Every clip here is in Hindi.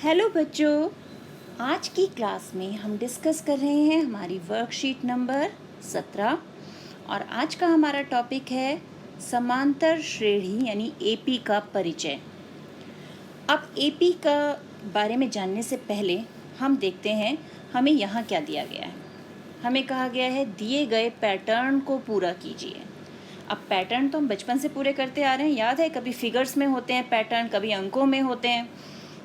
हेलो बच्चों, आज की क्लास में हम डिस्कस कर रहे हैं हमारी वर्कशीट नंबर 17 और आज का हमारा टॉपिक है समांतर श्रेणी यानी एपी का परिचय। अब एपी का बारे में जानने से पहले हम देखते हैं हमें यहाँ क्या दिया गया है। हमें कहा गया है दिए गए पैटर्न को पूरा कीजिए। अब पैटर्न तो हम बचपन से पूरे करते आ रहे हैं, याद है, कभी फिगर्स में होते हैं पैटर्न, कभी अंकों में होते हैं।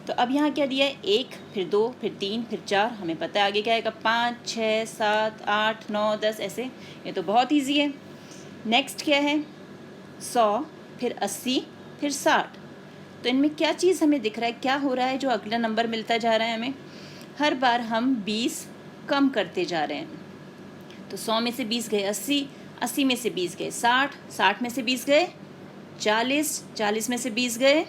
तो अब यहाँ क्या दिया है, 1 फिर 2 फिर 3 फिर 4, हमें पता है आगे क्या आएगा, 5 6 7 8 9 10 ऐसे। ये तो बहुत ईजी है। नेक्स्ट क्या है, 100 फिर 80 फिर 60। तो इनमें क्या चीज़ हमें दिख रहा है, क्या हो रहा है जो अगला नंबर मिलता जा रहा है हमें, हर बार हम 20 कम करते जा रहे हैं। तो 100 में से 20 गए 80, 80 में से 20 गए 60, 60 में से 20 गए 40, 40 में से 20 गए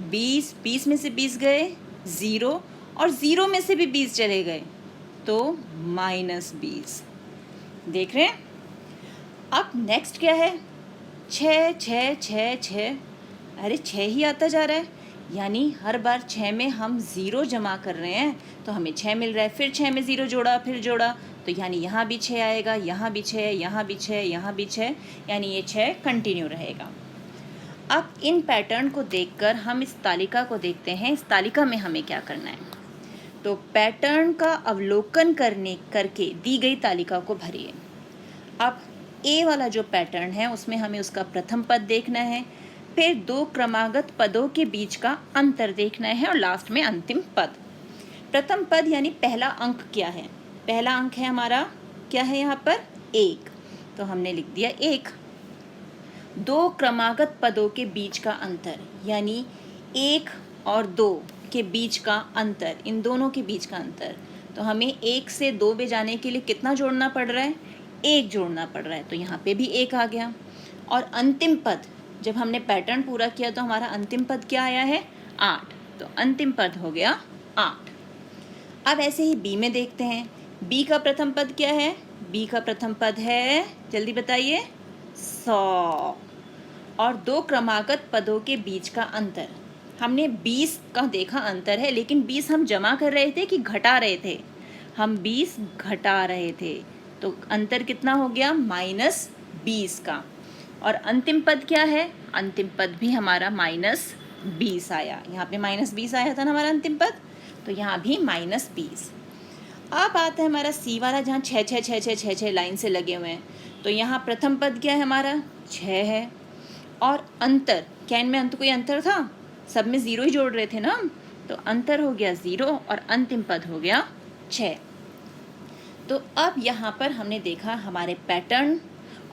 20, 20 में से 20 गए 0 और 0 में से भी 20 चले गए तो -20। देख रहे हैं। अब नेक्स्ट क्या है, 6 6 6 6, अरे 6 ही आता जा रहा है, यानी हर बार 6 में हम 0 जमा कर रहे हैं तो हमें 6 मिल रहा है। फिर 6 में 0 जोड़ा फिर जोड़ा तो यानी यहाँ भी 6 आएगा, यहाँ भी 6, यहाँ भी 6, यहाँ भी 6, यानी ये 6 कंटिन्यू रहेगा। अब इन पैटर्न को देखकर हम इस तालिका को देखते हैं। इस तालिका में हमें क्या करना है, तो पैटर्न का अवलोकन करके दी गई तालिका को भरिए। अब ए वाला जो पैटर्न है उसमें हमें उसका प्रथम पद देखना है, फिर 2 क्रमागत पदों के बीच का अंतर देखना है और लास्ट में अंतिम पद। प्रथम पद यानी पहला अंक क्या है, पहला अंक है हमारा क्या है यहाँ पर 1, तो हमने लिख दिया 1। 2 क्रमागत पदों के बीच का अंतर यानी 1 और 2 के बीच का अंतर, इन दोनों के बीच का अंतर, तो हमें 1 से 2 में जाने के लिए कितना जोड़ना पड़ रहा है, 1 जोड़ना पड़ रहा है, तो यहाँ पे भी 1 आ गया। और अंतिम पद, जब हमने पैटर्न पूरा किया तो हमारा अंतिम पद क्या आया है 8, तो अंतिम पद हो गया 8। अब ऐसे ही बी में देखते हैं, बी का प्रथम पद क्या है, बी का प्रथम पद है, जल्दी बताइए, 100। और 2 क्रमागत पदों के बीच का अंतर, हमने 20 का देखा अंतर है, लेकिन 20 हम जमा कर रहे थे कि घटा रहे थे, हम 20 घटा रहे थे, तो अंतर कितना हो गया -20 का। और अंतिम पद क्या है, अंतिम पद भी हमारा -20 आया, यहाँ पे -20 आया था ना हमारा अंतिम पद, तो यहाँ भी -20। अब आता है हमारा सी वाला, जहाँ 6 6 6 6 6 6 लाइन से लगे हुए हैं, तो यहाँ प्रथम पद क्या है हमारा 6 है, और अंतर, क्या इनमें अंत कोई अंतर था, सब में 0 ही जोड़ रहे थे ना, तो अंतर हो गया 0 और अंतिम पद हो गया 6। तो अब यहाँ पर हमने देखा हमारे पैटर्न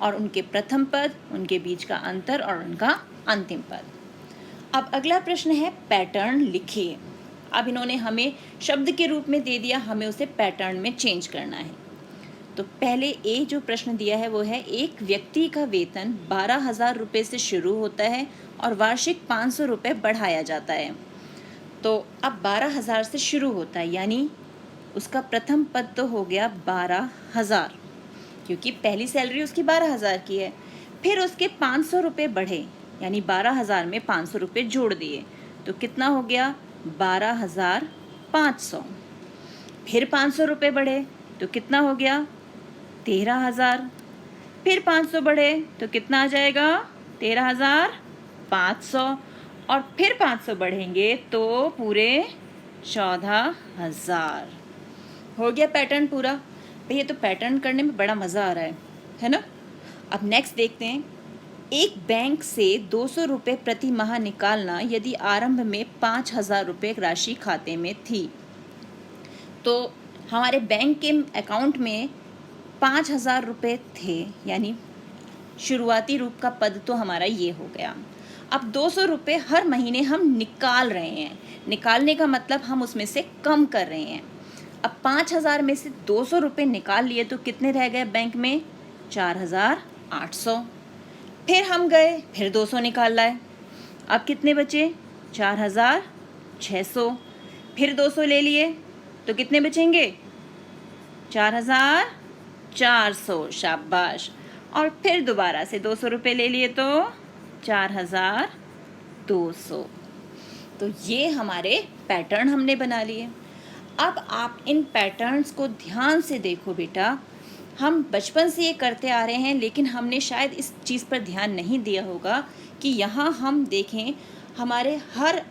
और उनके प्रथम पद, उनके बीच का अंतर और उनका अंतिम पद। अब अगला प्रश्न है पैटर्न लिखिए। अब इन्होंने हमें शब्द के रूप में दे दिया, हमें उसे पैटर्न में चेंज करना है। तो पहले ए जो प्रश्न दिया है वो है, एक व्यक्ति का वेतन 12,000 रुपये से शुरू होता है और वार्षिक 500 रुपये बढ़ाया जाता है। तो अब 12,000 से शुरू होता है, यानी उसका प्रथम पद तो हो गया 12,000, क्योंकि पहली सैलरी उसकी 12,000 की है। फिर उसके 500 रुपये बढ़े, यानी 12,000 में 500 रुपये जोड़ दिए, तो कितना हो गया 12,500। फिर 500 रुपये बढ़े तो कितना हो गया 13,000। फिर 500 बढ़े तो कितना आ जाएगा 13,500, और फिर 500 बढ़ेंगे तो पूरे 14,000। हो गया पैटर्न पूरा। भैया तो पैटर्न करने में बड़ा मज़ा आ रहा है ना। अब नेक्स्ट देखते हैं, एक बैंक से 200 रुपये प्रति माह निकालना यदि आरंभ में 5,000 रुपये राशि खाते में थी। तो हमारे बैंक के अकाउंट में 5,000 रुपये थे, यानी शुरुआती रूप का पद तो हमारा ये हो गया। अब 200 रुपये हर महीने हम निकाल रहे हैं, निकालने का मतलब हम उसमें से कम कर रहे हैं। अब 5,000 में से 200 रुपये निकाल लिए तो कितने रह गए बैंक में 4,800। फिर हम गए, फिर 200 निकाल लाए, अब कितने बचे 4,600। फिर 200 ले लिए तो कितने बचेंगे 4,400, शाबाश। और फिर दोबारा से 200 रुपये ले लिए तो 4,200। तो ये हमारे पैटर्न हमने बना लिए। अब आप इन पैटर्न्स को ध्यान से देखो बेटा, हम बचपन से ये करते आ रहे हैं, लेकिन हमने शायद इस चीज़ पर ध्यान नहीं दिया होगा कि यहाँ हम देखें हमारे हर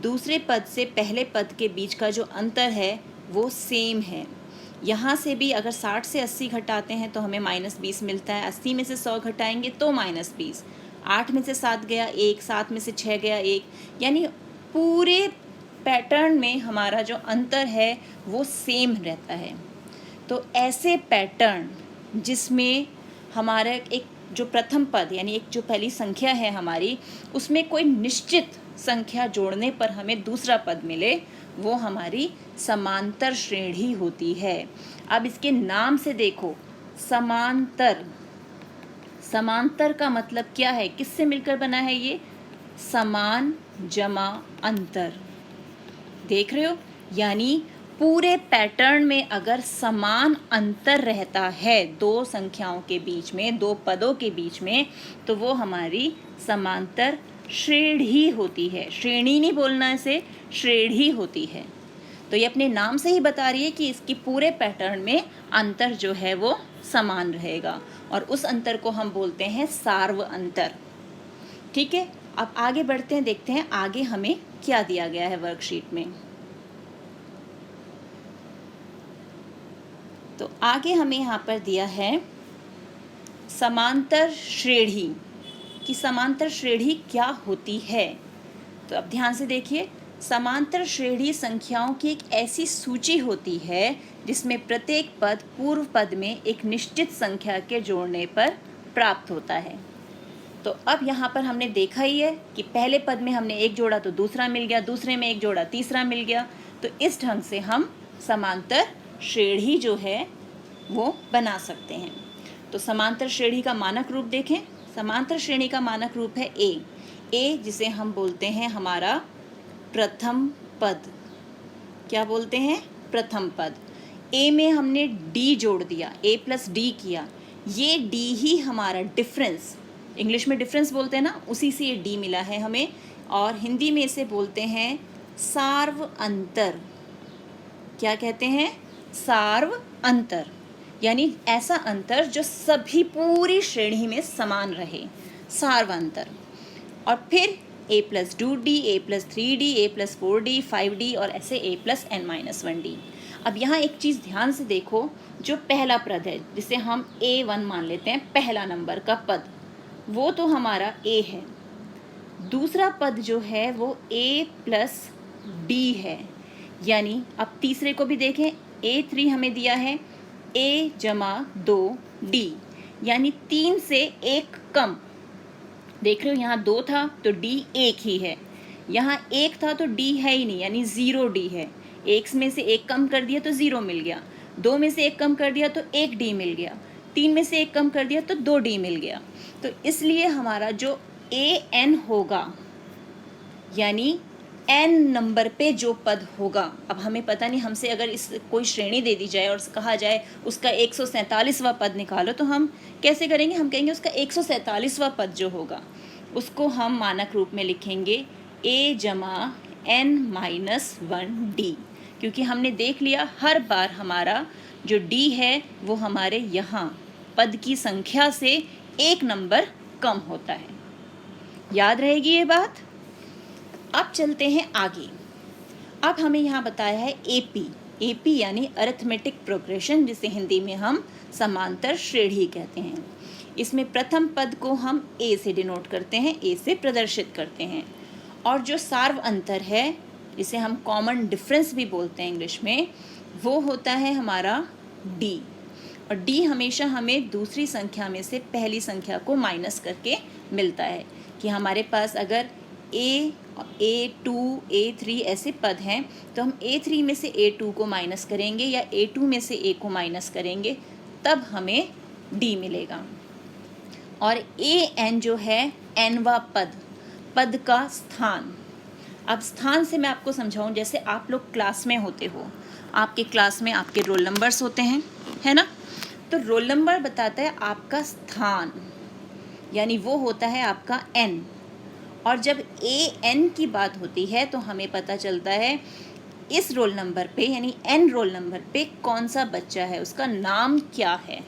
दूसरे पद से पहले पद के बीच का जो अंतर है वो सेम है। यहाँ से भी अगर 60 से 80 घटाते हैं तो हमें -20 मिलता है, 80 में से 100 घटाएंगे तो -20, 8 में से 7 गया 1, 7 में से 6 गया 1, यानी पूरे पैटर्न में हमारा जो अंतर है वो सेम रहता है। तो ऐसे पैटर्न जिसमें हमारा एक जो प्रथम पद यानी एक जो पहली संख्या है हमारी, उसमें कोई निश्चित संख्या जोड़ने पर हमें दूसरा पद मिले, वो हमारी समांतर श्रेणी होती है। अब इसके नाम से देखो, समांतर, समांतर का मतलब क्या है, किससे मिलकर बना है ये? समान जमा अंतर। देख रहे हो, यानी पूरे पैटर्न में अगर समान अंतर रहता है दो संख्याओं के बीच में, दो पदों के बीच में, तो वो हमारी समांतर श्रेणी होती है। श्रेणी नहीं बोलना, इसे श्रेणी होती है। तो ये अपने नाम से ही बता रही है कि इसकी पूरे पैटर्न में अंतर जो है वो समान रहेगा, और उस अंतर को हम बोलते हैं सार्व अंतर। ठीक है, अब आगे बढ़ते हैं, देखते हैं आगे हमें क्या दिया गया है वर्कशीट में। तो आगे हमें यहाँ पर दिया है समांतर श्रेणी, कि समांतर श्रेणी क्या होती है। तो अब ध्यान से देखिए, समांतर श्रेणी संख्याओं की एक ऐसी सूची होती है जिसमें प्रत्येक पद पूर्व पद में एक निश्चित संख्या के जोड़ने पर प्राप्त होता है। तो अब यहाँ पर हमने देखा ही है कि पहले पद में हमने एक जोड़ा तो दूसरा मिल गया, दूसरे में एक जोड़ा तीसरा मिल गया। तो इस ढंग से हम समांतर श्रेणी जो है वो बना सकते हैं। तो समांतर श्रेणी का मानक रूप देखें। समांतर श्रेणी का मानक रूप है ए, जिसे हम बोलते हैं हमारा प्रथम पद। क्या बोलते हैं? प्रथम पद। ए में हमने डी जोड़ दिया, ए प्लस डी किया, ये डी ही हमारा डिफरेंस, इंग्लिश में डिफरेंस बोलते हैं ना, उसी से ये डी मिला है हमें, और हिंदी में इसे बोलते हैं सार्व अंतर। क्या कहते हैं? सार्व अंतर, यानी ऐसा अंतर जो सभी पूरी श्रेणी में समान रहे, सार्व अंतर। और फिर a plus 2d, a plus 3d, a plus 4d, 5d और ऐसे a प्लस n-1d। अब यहाँ एक चीज़ ध्यान से देखो, जो पहला पद है जिसे हम a1 मान लेते हैं, पहला नंबर का पद, वो तो हमारा a है। दूसरा पद जो है वो a प्लस d है, यानी अब तीसरे को भी देखें, a3 हमें दिया है a जमा 2d, यानी 3 से 1 कम। देख रहे हो, यहाँ 2 था तो d 1 ही है, यहाँ 1 था तो d है ही नहीं, यानी 0d है। 1 में से 1 कम कर दिया तो 0 मिल गया, 2 में से 1 कम कर दिया तो 1d मिल गया, 3 में से 1 कम कर दिया तो 2d मिल गया। तो इसलिए हमारा जो an होगा, यानी n नंबर पे जो पद होगा, अब हमें पता नहीं, हमसे अगर इस कोई श्रेणी दे दी जाए और कहा जाए उसका 147वां पद निकालो, तो हम कैसे करेंगे? हम कहेंगे उसका 147वां पद जो होगा उसको हम मानक रूप में लिखेंगे a जमा n-1d, क्योंकि हमने देख लिया हर बार हमारा जो d है वो हमारे यहाँ पद की संख्या से 1 नंबर कम होता है। याद रहेगी ये बात? अब चलते हैं आगे। अब हमें यहाँ बताया है एपी यानी अरिथमेटिक प्रोग्रेशन, जिसे हिंदी में हम समांतर श्रेणी कहते हैं। इसमें प्रथम पद को हम ए से डिनोट करते हैं, ए से प्रदर्शित करते हैं, और जो सार्व अंतर है, जिसे हम कॉमन डिफरेंस भी बोलते हैं इंग्लिश में, वो होता है हमारा डी। और डी हमेशा हमें दूसरी संख्या में से पहली संख्या को माइनस करके मिलता है, कि हमारे पास अगर A2, A3 ऐसे पद हैं तो हम A3 में से A2 को माइनस करेंगे या A2 में से A को माइनस करेंगे, तब हमें D मिलेगा। और AN जो है nवा पद का स्थान। अब स्थान से मैं आपको समझाऊं, जैसे आप लोग क्लास में होते हो, आपके क्लास में आपके रोल नंबर्स होते हैं, है ना? तो रोल नंबर बताता है आपका स्थान, यानी वो होता है आपका N, और जब AN की बात होती है तो हमें पता चलता है इस रोल नंबर पे यानी N रोल नंबर पे कौन सा बच्चा है, उसका नाम क्या है।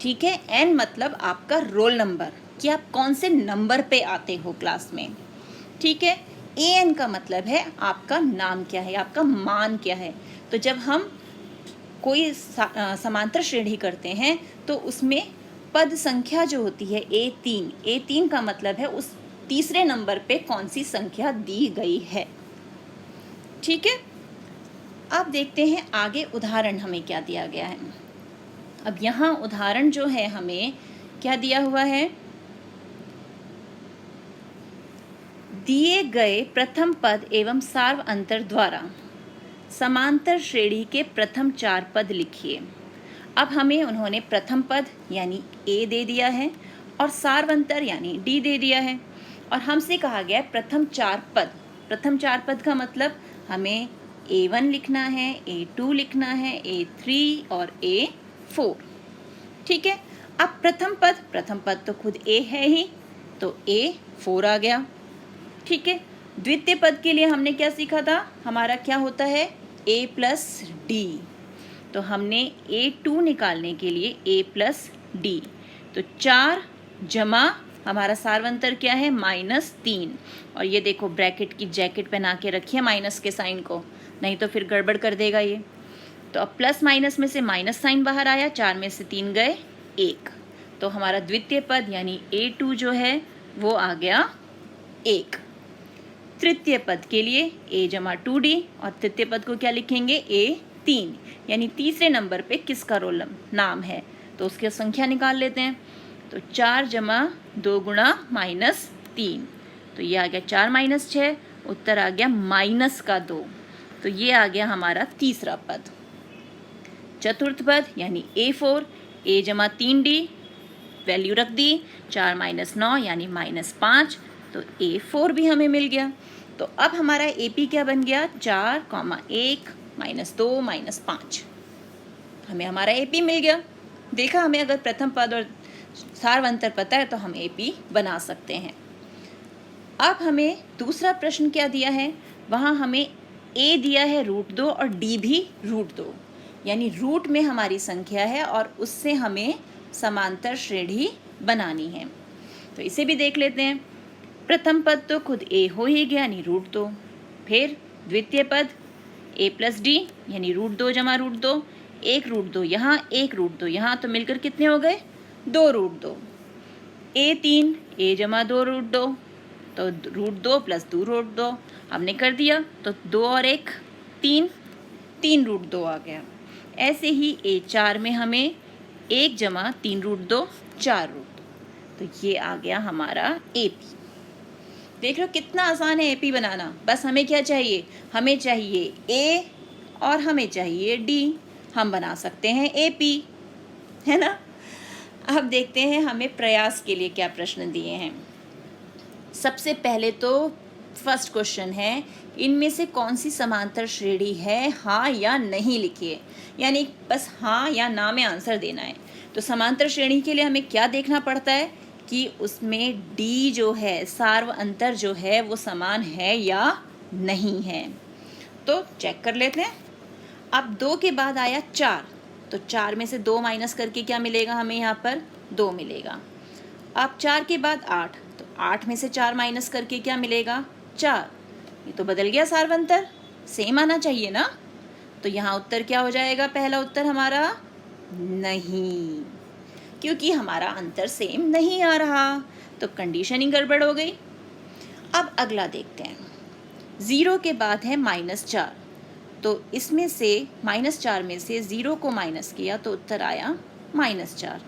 ठीक है, N मतलब आपका रोल नंबर कि आप कौन से नंबर पे आते हो क्लास में। ठीक है, AN का मतलब है आपका नाम क्या है, आपका मान क्या है। तो जब हम कोई समांतर श्रेणी करते हैं तो उसमें पद संख्या जो होती है A3 का मतलब है उस तीसरे नंबर पे कौन सी संख्या दी गई है। ठीक है, अब देखते हैं आगे उदाहरण हमें क्या दिया गया है। अब यहाँ उदाहरण जो है हमें क्या दिया हुआ है, दिए गए प्रथम पद एवं सार्व अंतर द्वारा समांतर श्रेणी के प्रथम 4 पद लिखिए। अब हमें उन्होंने प्रथम पद यानी A दे दिया है और सार्वंतर यानी D दे दिया है और हमसे कहा गया है प्रथम 4 पद। प्रथम 4 पद का मतलब हमें A1 लिखना है, A2 लिखना है, A3 और A4। ठीक है, अब प्रथम पद तो खुद A है ही, तो A4 आ गया। ठीक है, द्वितीय पद के लिए हमने क्या सीखा था, हमारा क्या होता है A प्लस D। तो हमने A2 निकालने के लिए A प्लस D, तो 4 जमा हमारा सार्वंतर क्या है -3। और ये देखो ब्रैकेट की जैकेट पहना के रखिए माइनस के साइन को, नहीं तो फिर गड़बड़ कर देगा ये। तो अब प्लस माइनस में से माइनस साइन बाहर आया, 4 में से 3 गए 1, तो हमारा द्वितीय पद यानी A2 जो है वो आ गया 1। तृतीय पद के लिए A जमा 2D और तृतीय पद को क्या लिखेंगे A3, यानी तीसरे नंबर पे किसका रोल नाम है, तो उसकी संख्या निकाल लेते हैं। तो 4 जमा 2 गुणा -3, तो ये आ गया 4 - 6, उत्तर आ गया -2, तो ये आ गया हमारा तीसरा पद। चतुर्थ पद यानी A4, A जमा 3D वैल्यू रख दी, 4 - 9 यानी -5, तो A4 भी हमें मिल गया। तो अब हमारा AP क्या बन गया 4, 1 -2 -5, हमें हमारा AP मिल गया। देखा, हमें अगर प्रथम पद और सार्वंतर पता है तो हम AP बना सकते हैं। अब हमें दूसरा प्रश्न क्या दिया है, वहाँ हमें A दिया है √2 और D भी √2, यानी रूट में हमारी संख्या है और उससे हमें समांतर श्रेणी बनानी है। तो इसे भी देख लेते हैं। प्रथम पद तो खुद A हो ही गया यानी √2, फिर द्वितीय पद A प्लस D यानी √2 जमा √2, 1 √2 यहाँ, 1 √2 यहाँ, तो मिलकर कितने हो गए 2 √2। A3 A जमा 2 √2, तो √2 प्लस 2 √2 हमने कर दिया, तो 2 और 1 3 √2 आ गया। ऐसे ही A4 में हमें 1 जमा 3 √2 4 √2, तो ये आ गया हमारा AP। देख लो कितना आसान है AP बनाना, बस हमें क्या चाहिए, हमें चाहिए A और हमें चाहिए D, हम बना सकते हैं AP, है ना। अब देखते हैं हमें प्रयास के लिए क्या प्रश्न दिए हैं। सबसे पहले तो फर्स्ट क्वेश्चन है, इनमें से कौन सी समांतर श्रेणी है, हाँ या नहीं लिखिए, यानी बस हाँ या ना में आंसर देना है। तो समांतर श्रेणी के लिए हमें क्या देखना पड़ता है कि उसमें D जो है सार्व अंतर जो है वो समान है या नहीं है, तो चेक कर लेते हैं। अब 2 के बाद आया 4, तो 4 में से 2 माइनस करके क्या मिलेगा हमें, यहाँ पर 2 मिलेगा। अब 4 के बाद 8, तो 8 में से 4 माइनस करके क्या मिलेगा 4, ये तो बदल गया सार्वंतर, सेम आना चाहिए ना। तो यहाँ उत्तर क्या हो जाएगा, पहला उत्तर हमारा नहीं, क्योंकि हमारा अंतर सेम नहीं आ रहा, तो कंडीशन ही गड़बड़ हो गई। अब अगला देखते हैं, 0 के बाद है -4, तो इसमें से -4 में से 0 को माइनस किया तो उत्तर आया -4।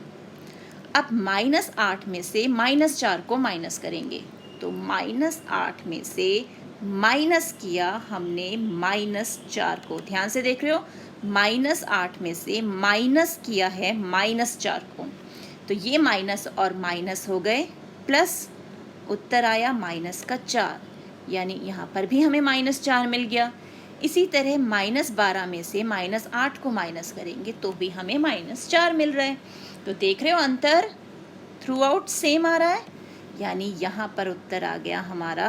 अब -8 में से -4 को माइनस करेंगे, तो -8 में से माइनस किया हमने -4 को, ध्यान से देख रहे हो, -8 में से माइनस किया है -4 को, तो ये माइनस और माइनस हो गए प्लस, उत्तर आया -4, यानी यहाँ पर भी हमें -4 मिल गया। इसी तरह -12 में से -8 को माइनस करेंगे तो भी हमें -4 मिल रहा है। तो देख रहे हो अंतर थ्रू आउट सेम आ रहा है, यानी यहाँ पर उत्तर आ गया हमारा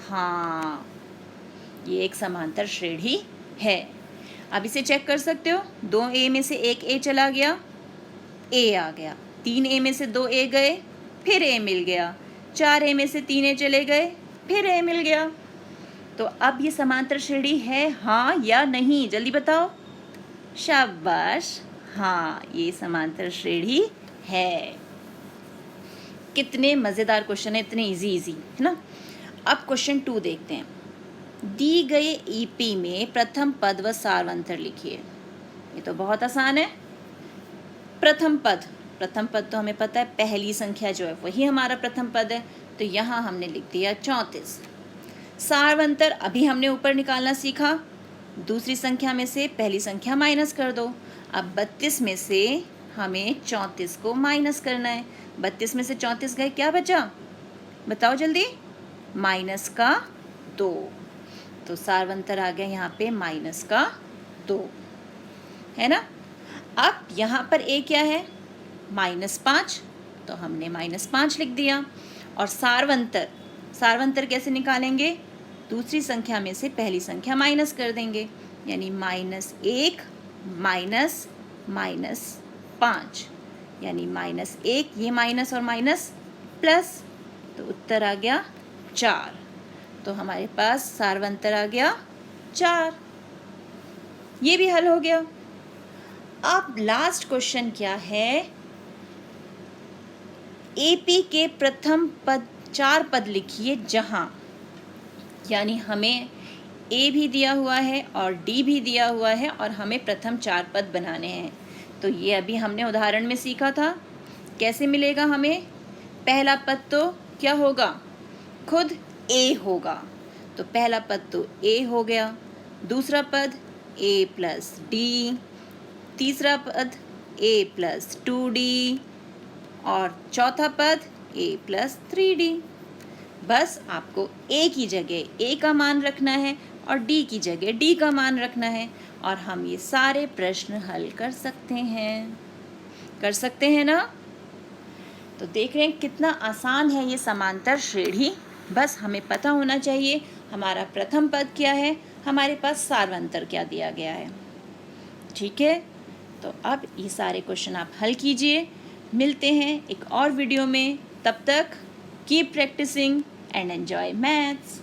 हाँ, ये एक समांतर श्रेणी है। अब इसे चेक कर सकते हो, 2a में से एक a चला गया, a आ गया, 3a में से 2a गए, फिर a मिल गया, 4a में से 3a चले गए, फिर a मिल गया। तो अब ये समांतर श्रेणी है हाँ या नहीं, जल्दी बताओ। शाबाश, हाँ ये समांतर श्रेणी है। कितने मज़ेदार क्वेश्चन है, इतने इजी है ना। अब क्वेश्चन 2 देखते हैं। दी गए ईपी में प्रथम पद व सारवंतर लिखिए। ये तो बहुत आसान है। प्रथम पद तो हमें पता है पहली संख्या जो है वही हमारा प्रथम पद है, तो यहाँ हमने लिख दिया 34। सारवंतर अभी हमने ऊपर निकालना सीखा, दूसरी संख्या में से पहली संख्या माइनस कर दो। अब 32 में से हमें 34 को माइनस करना है। 32 में से 34 गए, क्या बचा बताओ जल्दी, माइनस का 2। तो सारवंतर आ गया यहाँ पे माइनस का 2, है ना। अब यहाँ पर a क्या है, -5, तो हमने -5 लिख दिया। और सारवंतर कैसे निकालेंगे, दूसरी संख्या में से पहली संख्या माइनस कर देंगे, यानी -1 माइनस -5, यानी -1, ये माइनस और माइनस प्लस, तो उत्तर आ गया 4। तो हमारे पास सारवंतर आ गया 4, ये भी हल हो गया। अब लास्ट क्वेश्चन क्या है, एपी के प्रथम पद 4 पद लिखिए जहां, यानी हमें ए भी दिया हुआ है और डी भी दिया हुआ है और हमें प्रथम 4 पद बनाने हैं। तो ये अभी हमने उदाहरण में सीखा था। कैसे मिलेगा हमें, पहला पद तो क्या होगा, खुद ए होगा, तो पहला पद तो ए हो गया, दूसरा पद a प्लस डी, तीसरा पद a प्लस 2d और चौथा पद a प्लस 3d। बस आपको a की जगह a का मान रखना है और d की जगह d का मान रखना है, और हम ये सारे प्रश्न हल कर सकते हैं ना। तो देख रहे हैं कितना आसान है ये समांतर श्रेणी। बस हमें पता होना चाहिए हमारा प्रथम पद क्या है, हमारे पास सारवंतर क्या दिया गया है। ठीक है, तो अब ये सारे क्वेश्चन आप हल कीजिए। मिलते हैं एक और वीडियो में, तब तक keep practising and enjoy maths.